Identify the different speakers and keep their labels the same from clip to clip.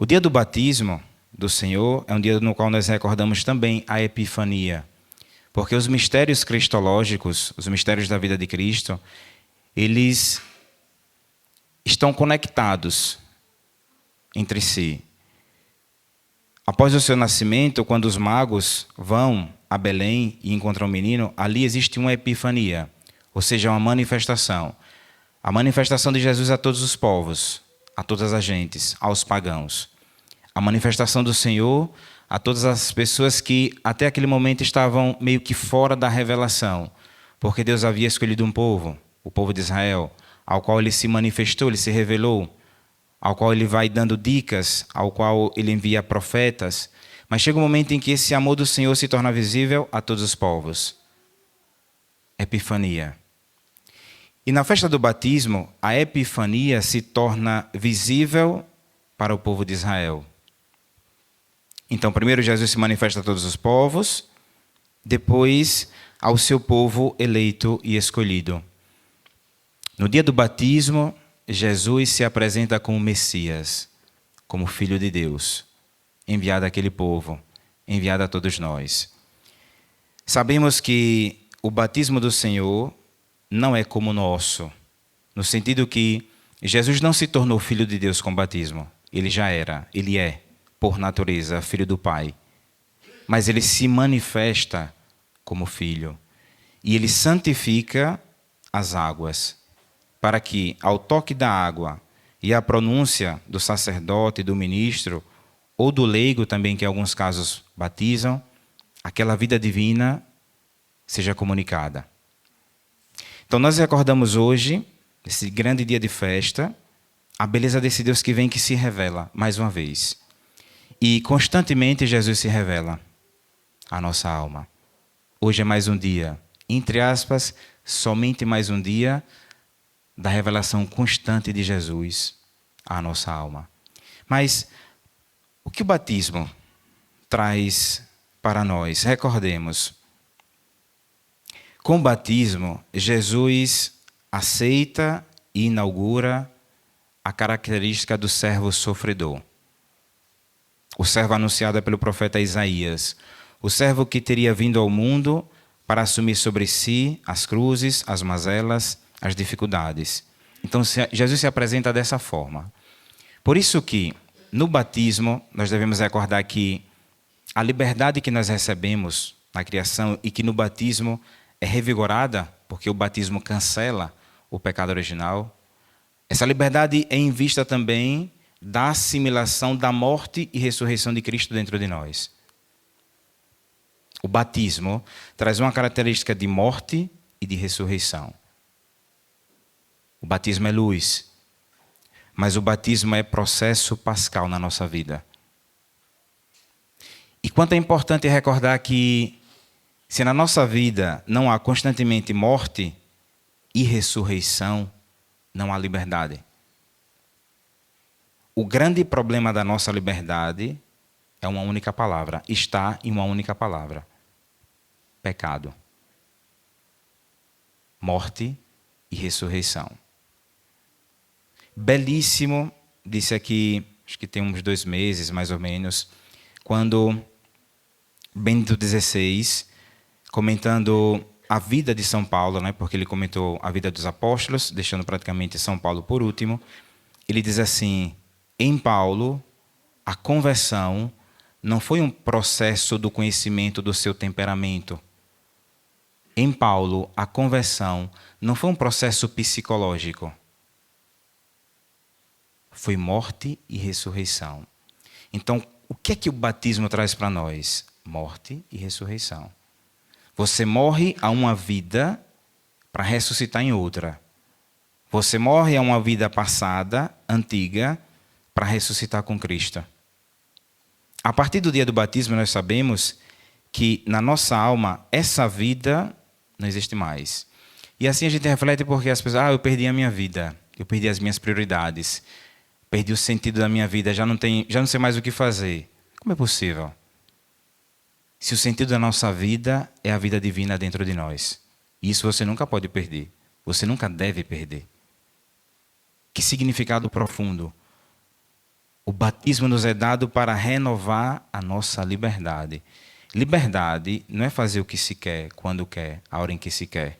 Speaker 1: O dia do batismo do Senhor é um dia no qual nós recordamos também a Epifania, porque os mistérios cristológicos, os mistérios da vida de Cristo, eles estão conectados entre si. Após o seu nascimento, quando os magos vão a Belém e encontram o menino, ali existe uma epifania, ou seja, uma manifestação. A manifestação de Jesus a todos os povos, a todas as gentes, aos pagãos. A manifestação do Senhor a todas as pessoas que até aquele momento estavam meio que fora da revelação, porque Deus havia escolhido um povo, o povo de Israel, ao qual ele se manifestou, ele se revelou, ao qual ele vai dando dicas, ao qual ele envia profetas. Mas chega um momento em que esse amor do Senhor se torna visível a todos os povos. Epifania. E na festa do batismo, a epifania se torna visível para o povo de Israel. Então, primeiro Jesus se manifesta a todos os povos, depois ao seu povo eleito e escolhido. No dia do batismo, Jesus se apresenta como Messias, como Filho de Deus, enviado àquele povo, enviado a todos nós. Sabemos que o batismo do Senhor não é como o nosso, no sentido que Jesus não se tornou Filho de Deus com o batismo. Ele já era, ele é, por natureza, Filho do Pai. Mas ele se manifesta como Filho. E ele santifica as águas, para que, ao toque da água e à pronúncia do sacerdote, do ministro, ou do leigo também, que em alguns casos batizam, aquela vida divina seja comunicada. Então nós recordamos hoje, esse grande dia de festa, a beleza desse Deus que vem, que se revela mais uma vez. E constantemente Jesus se revela à nossa alma. Hoje é mais um dia, entre aspas, somente mais um dia da revelação constante de Jesus à nossa alma. Mas o que o batismo traz para nós? Recordemos. Com o batismo, Jesus aceita e inaugura a característica do servo sofredor. O servo anunciado pelo profeta Isaías. O servo que teria vindo ao mundo para assumir sobre si as cruzes, as mazelas, as dificuldades. Então, Jesus se apresenta dessa forma. Por isso que, no batismo, nós devemos recordar que a liberdade que nós recebemos na criação e que no batismo é revigorada, porque o batismo cancela o pecado original, essa liberdade é em vista também da assimilação da morte e ressurreição de Cristo dentro de nós. O batismo traz uma característica de morte e de ressurreição. O batismo é luz, mas o batismo é processo pascal na nossa vida. E quanto é importante recordar que, se na nossa vida não há constantemente morte e ressurreição, não há liberdade. O grande problema da nossa liberdade é uma única palavra, está em uma única palavra: pecado, morte e ressurreição. Belíssimo, disse aqui, acho que tem uns 2 meses mais ou menos, quando Bento XVI, comentando a vida de São Paulo, né, porque ele comentou a vida dos apóstolos, deixando praticamente São Paulo por último, ele diz assim: em Paulo, a conversão não foi um processo do conhecimento do seu temperamento. Em Paulo, a conversão não foi um processo psicológico. Foi morte e ressurreição. Então, o que é que o batismo traz para nós? Morte e ressurreição. Você morre a uma vida para ressuscitar em outra. Você morre a uma vida passada, antiga, para ressuscitar com Cristo. A partir do dia do batismo, nós sabemos que na nossa alma, essa vida não existe mais. E assim a gente reflete porque as pessoas, eu perdi a minha vida, eu perdi as minhas prioridades, perdi o sentido da minha vida, já não sei mais o que fazer. Como é possível? Se o sentido da nossa vida é a vida divina dentro de nós. Isso você nunca pode perder. Você nunca deve perder. Que significado profundo. O batismo nos é dado para renovar a nossa liberdade. Liberdade não é fazer o que se quer, quando quer, a hora em que se quer.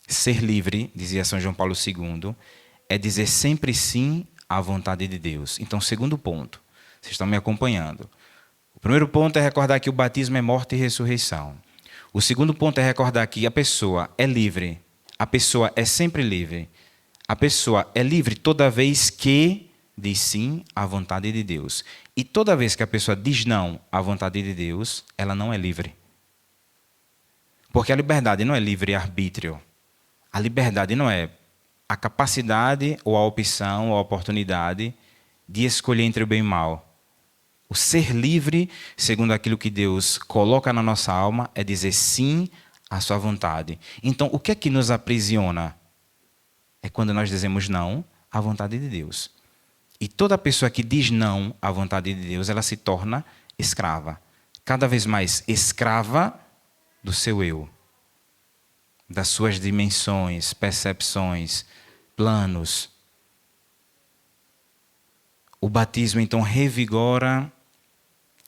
Speaker 1: Ser livre, dizia São João Paulo II, é dizer sempre sim à vontade de Deus. Então, segundo ponto, vocês estão me acompanhando. O primeiro ponto é recordar que o batismo é morte e ressurreição. O segundo ponto é recordar que a pessoa é livre. A pessoa é sempre livre. A pessoa é livre toda vez que diz sim à vontade de Deus. E toda vez que a pessoa diz não à vontade de Deus, ela não é livre. Porque a liberdade não é livre-arbítrio. A liberdade não é a capacidade ou a opção ou a oportunidade de escolher entre o bem e o mal. O ser livre, segundo aquilo que Deus coloca na nossa alma, é dizer sim à sua vontade. Então, o que é que nos aprisiona? É quando nós dizemos não à vontade de Deus. E toda pessoa que diz não à vontade de Deus, ela se torna escrava. Cada vez mais escrava do seu eu, das suas dimensões, percepções, planos. O batismo, então, revigora,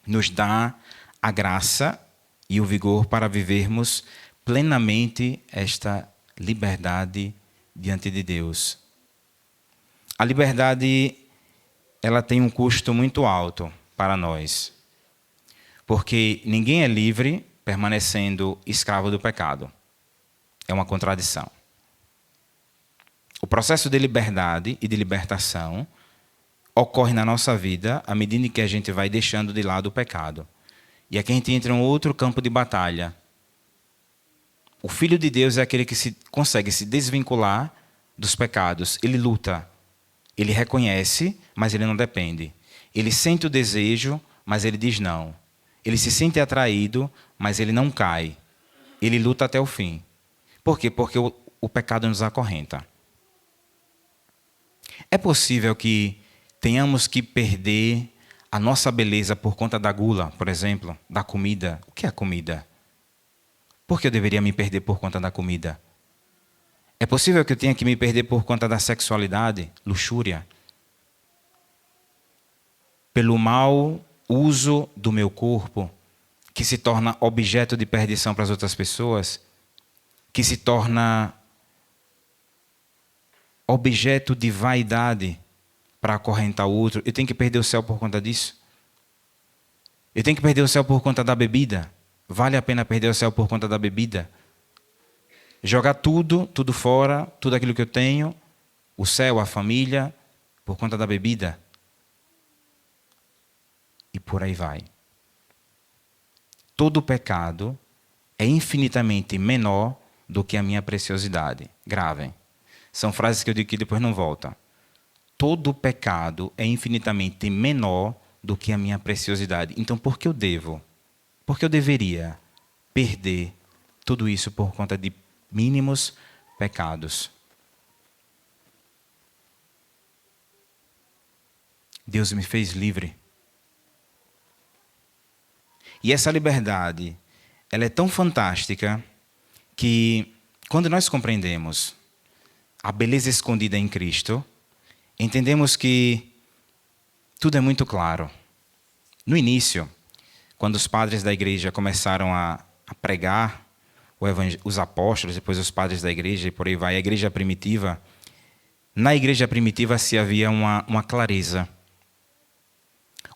Speaker 1: nos dá a graça e o vigor para vivermos plenamente esta liberdade diante de Deus. A liberdade, ela tem um custo muito alto para nós, porque ninguém é livre permanecendo escravo do pecado. É uma contradição. O processo de liberdade e de libertação ocorre na nossa vida à medida que a gente vai deixando de lado o pecado. E aqui a gente entra em um outro campo de batalha. O Filho de Deus é aquele que consegue se desvincular dos pecados. Ele luta. Ele reconhece, mas ele não depende. Ele sente o desejo, mas ele diz não. Ele se sente atraído, mas ele não cai. Ele luta até o fim. Por quê? Porque o pecado nos acorrenta. É possível que tenhamos que perder a nossa beleza por conta da gula, por exemplo, da comida. O que é comida? Por que eu deveria me perder por conta da comida? É possível que eu tenha que me perder por conta da sexualidade, luxúria? Pelo mau uso do meu corpo, que se torna objeto de perdição para as outras pessoas, que se torna objeto de vaidade para acorrentar o outro. Eu tenho que perder o céu por conta disso? Eu tenho que perder o céu por conta da bebida? Vale a pena perder o céu por conta da bebida? Jogar tudo fora, tudo aquilo que eu tenho, o céu, a família, por conta da bebida? E por aí vai. Todo pecado é infinitamente menor do que a minha preciosidade. Gravem. São frases que eu digo que depois não voltam. Todo pecado é infinitamente menor do que a minha preciosidade. Então, por que eu deveria perder tudo isso por conta de mínimos pecados? Deus me fez livre. E essa liberdade, ela é tão fantástica que, quando nós compreendemos a beleza escondida em Cristo, entendemos que tudo é muito claro. No início, quando os padres da igreja começaram a pregar, os apóstolos, depois os padres da igreja e por aí vai, a igreja primitiva, na igreja primitiva se havia uma clareza.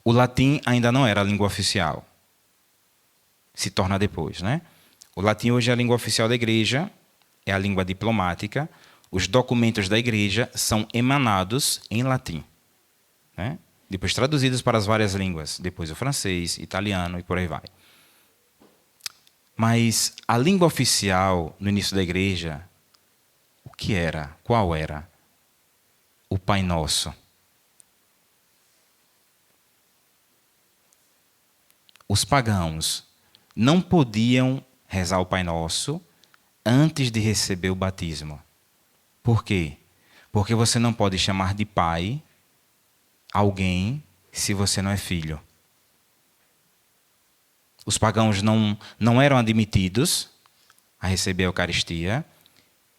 Speaker 1: O latim ainda não era a língua oficial. Se torna depois, né? O latim hoje é a língua oficial da igreja, é a língua diplomática. Os documentos da igreja são emanados em latim, né? Depois traduzidos para as várias línguas, depois o francês, italiano e por aí vai. Mas a língua oficial no início da igreja, o que era? Qual era? O Pai Nosso. Os pagãos não podiam rezar o Pai Nosso antes de receber o batismo. Por quê? Porque você não pode chamar de pai alguém se você não é filho. Os pagãos não eram admitidos a receber a Eucaristia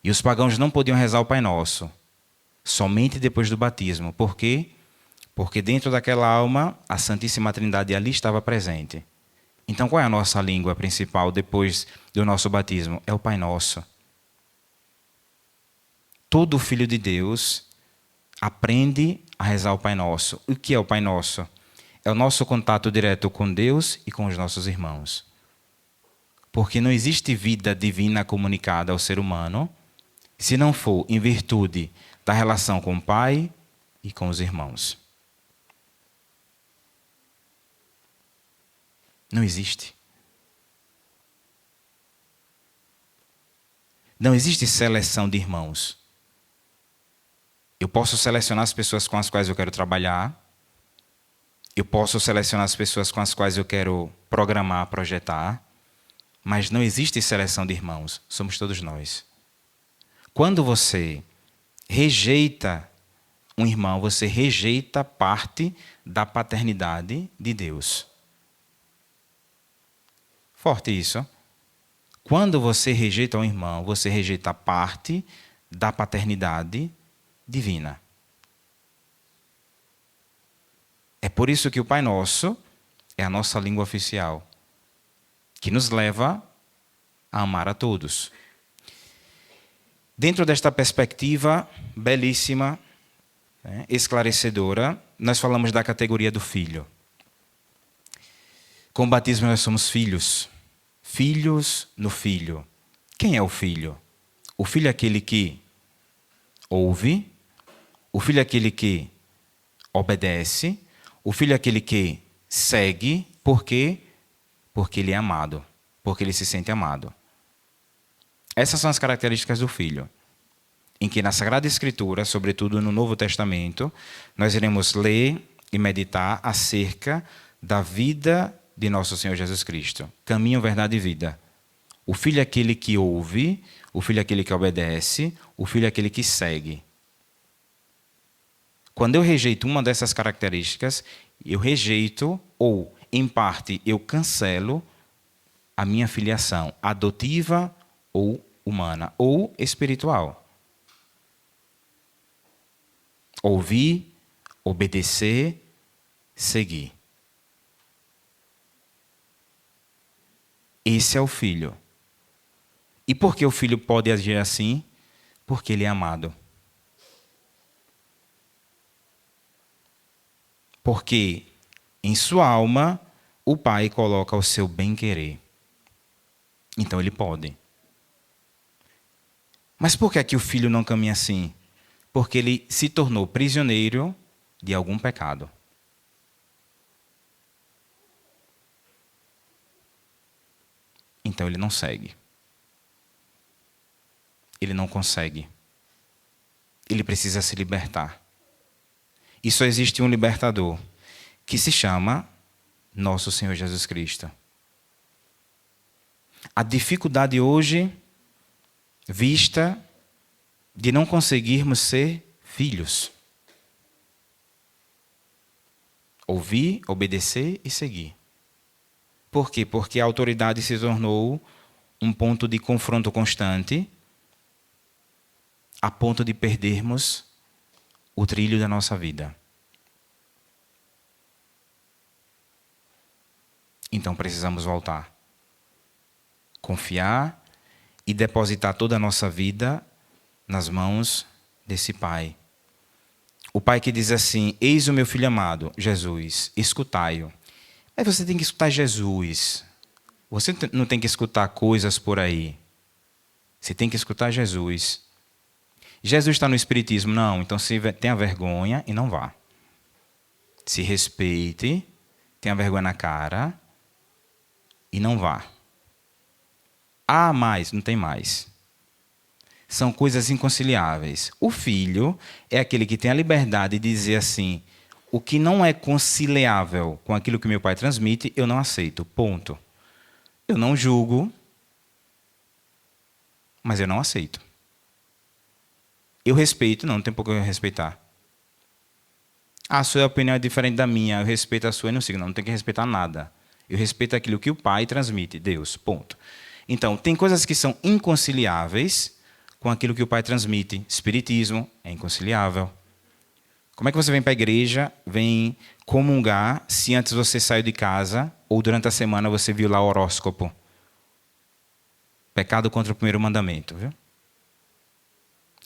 Speaker 1: e os pagãos não podiam rezar o Pai Nosso somente depois do batismo. Por quê? Porque dentro daquela alma, a Santíssima Trindade ali estava presente. Então, qual é a nossa língua principal depois do nosso batismo? É o Pai Nosso. Todo filho de Deus aprende a rezar o Pai Nosso. O que é o Pai Nosso? É o nosso contato direto com Deus e com os nossos irmãos. Porque não existe vida divina comunicada ao ser humano se não for em virtude da relação com o Pai e com os irmãos. Não existe. Não existe seleção de irmãos. Eu posso selecionar as pessoas com as quais eu quero trabalhar. Eu posso selecionar as pessoas com as quais eu quero programar, projetar. Mas não existe seleção de irmãos. Somos todos nós. Quando você rejeita um irmão, você rejeita parte da paternidade de Deus. Forte isso. Quando você rejeita um irmão, você rejeita parte da paternidade divina. É por isso que o Pai Nosso é a nossa língua oficial, que nos leva a amar a todos. Dentro desta perspectiva belíssima, esclarecedora, nós falamos da categoria do filho. Com o batismo nós somos filhos. Filhos no Filho. Quem é o filho? O filho é aquele que ouve, o filho é aquele que obedece, o filho é aquele que segue. Por quê? Porque ele é amado, porque ele se sente amado. Essas são as características do filho, em que na Sagrada Escritura, sobretudo no Novo Testamento, nós iremos ler e meditar acerca da vida de nosso Senhor Jesus Cristo. Caminho, verdade e vida. O filho é aquele que ouve, o filho é aquele que obedece, o filho é aquele que segue. Quando eu rejeito uma dessas características, eu rejeito, ou, em parte, eu cancelo a minha filiação adotiva ou humana, ou espiritual. Ouvir, obedecer, seguir. Esse é o filho. E por que o filho pode agir assim? Porque ele é amado. Porque em sua alma o pai coloca o seu bem-querer. Então ele pode. Mas por que é que o filho não caminha assim? Porque ele se tornou prisioneiro de algum pecado. Então ele não segue. Ele não consegue. Ele precisa se libertar. E só existe um libertador, que se chama nosso Senhor Jesus Cristo. A dificuldade hoje, vista de não conseguirmos ser filhos. Ouvir, obedecer e seguir. Por quê? Porque a autoridade se tornou um ponto de confronto constante, a ponto de perdermos o trilho da nossa vida. Então precisamos voltar. Confiar e depositar toda a nossa vida nas mãos desse Pai. O Pai que diz assim: eis o meu filho amado, Jesus, escutai-o. Aí você tem que escutar Jesus. Você não tem que escutar coisas por aí. Você tem que escutar Jesus. Jesus está no Espiritismo? Não. Então tenha vergonha e não vá. Se respeite, tenha vergonha na cara e não vá. Ah, mais, não tem mais. São coisas inconciliáveis. O filho é aquele que tem a liberdade de dizer assim: o que não é conciliável com aquilo que meu pai transmite, eu não aceito. Ponto. Eu não julgo, mas eu não aceito. Eu respeito, não tem por que eu respeitar. A sua opinião é diferente da minha, eu respeito a sua e não sigo. Não tem que respeitar nada. Eu respeito aquilo que o pai transmite, Deus. Ponto. Então, tem coisas que são inconciliáveis com aquilo que o pai transmite. Espiritismo é inconciliável. Como é que você vem para a igreja, vem comungar, se antes você saiu de casa ou durante a semana você viu lá o horóscopo? Pecado contra o primeiro mandamento, viu?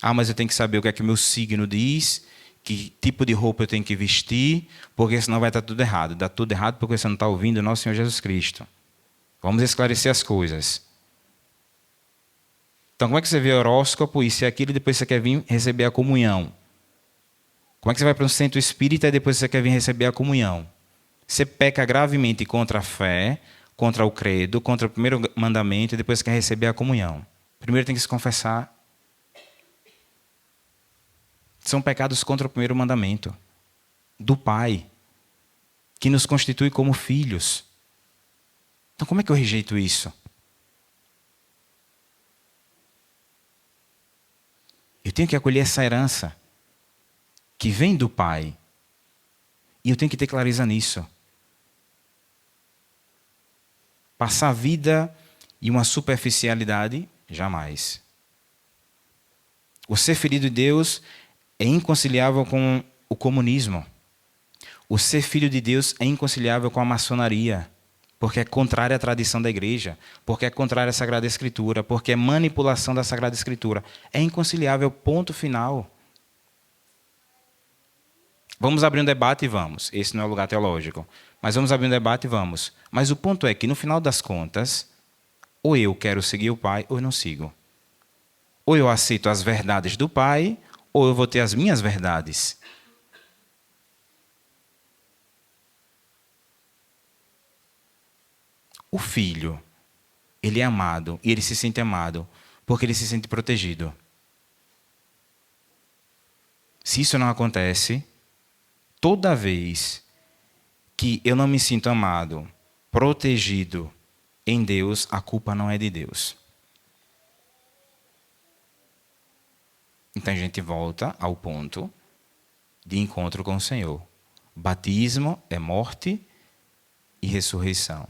Speaker 1: Ah, mas eu tenho que saber o que é que o meu signo diz, que tipo de roupa eu tenho que vestir, porque senão vai estar tudo errado. Dá tudo errado porque você não está ouvindo o nosso Senhor Jesus Cristo. Vamos esclarecer as coisas. Então, como é que você vê o horóscopo e se é aquilo e depois você quer vir receber a comunhão? Como é que você vai para um centro espírita e depois você quer vir receber a comunhão? Você peca gravemente contra a fé, contra o credo, contra o primeiro mandamento e depois quer receber a comunhão. Primeiro tem que se confessar. São pecados contra o primeiro mandamento do Pai, que nos constitui como filhos. Então, como é que eu rejeito isso? Eu tenho que acolher essa herança que vem do Pai. E eu tenho que ter clareza nisso. Passar a vida em uma superficialidade, jamais. O ser filho de Deus é inconciliável com o comunismo. O ser filho de Deus é inconciliável com a maçonaria, porque é contrário à tradição da igreja, porque é contrário à Sagrada Escritura, porque é manipulação da Sagrada Escritura. É inconciliável, ponto final. Vamos abrir um debate e vamos. Esse não é o lugar teológico. Mas vamos abrir um debate e vamos. Mas o ponto é que, no final das contas, ou eu quero seguir o Pai ou eu não sigo. Ou eu aceito as verdades do Pai, ou eu vou ter as minhas verdades. O filho, ele é amado e ele se sente amado porque ele se sente protegido. Se isso não acontece, toda vez que eu não me sinto amado, protegido em Deus, a culpa não é de Deus. Então a gente volta ao ponto de encontro com o Senhor. Batismo é morte e ressurreição.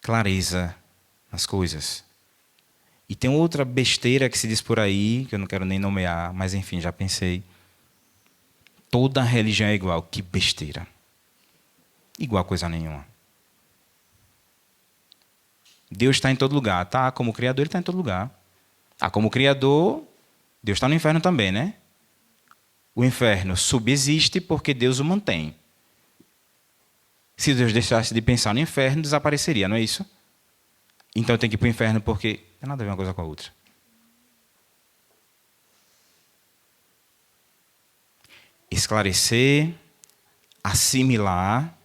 Speaker 1: Clareza nas coisas. E tem outra besteira que se diz por aí, que eu não quero nem nomear, mas enfim, já pensei. Toda religião é igual. Que besteira. Igual coisa nenhuma. Deus está em todo lugar. Tá? Como Criador, Ele está em todo lugar. Ah, como Criador, Deus está no inferno também, né? O inferno subsiste porque Deus o mantém. Se Deus deixasse de pensar no inferno, desapareceria, não é isso? Então eu tenho que ir para o inferno porque não tem nada a ver uma coisa com a outra. Esclarecer, assimilar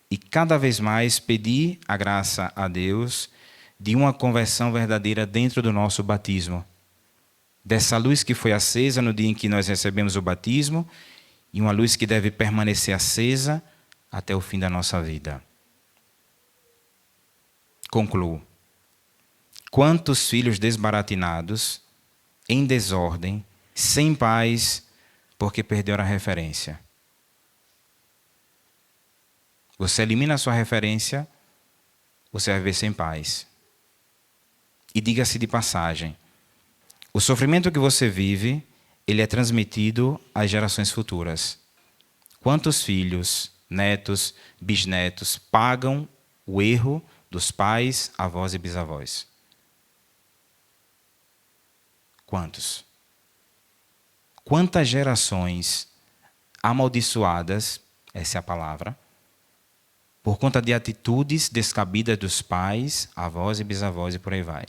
Speaker 1: e cada vez mais pedir a graça a Deus de uma conversão verdadeira dentro do nosso batismo. Dessa luz que foi acesa no dia em que nós recebemos o batismo e uma luz que deve permanecer acesa até o fim da nossa vida. Concluo. Quantos filhos desbaratinados, em desordem, sem paz, porque perderam a referência. Você elimina a sua referência, você vai viver sem paz. E diga-se de passagem, o sofrimento que você vive, ele é transmitido às gerações futuras. Quantos filhos, netos, bisnetos pagam o erro dos pais, avós e bisavós? Quantos? Quantas gerações amaldiçoadas, essa é a palavra, por conta de atitudes descabidas dos pais, avós e bisavós e por aí vai.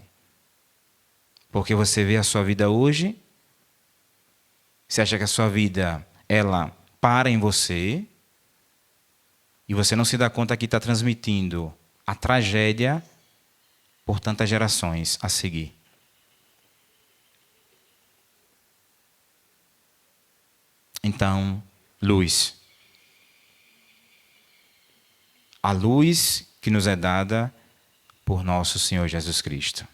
Speaker 1: Porque você vê a sua vida hoje, você acha que a sua vida, ela para em você, e você não se dá conta que está transmitindo a tragédia por tantas gerações a seguir. Então, luz. A luz que nos é dada por nosso Senhor Jesus Cristo.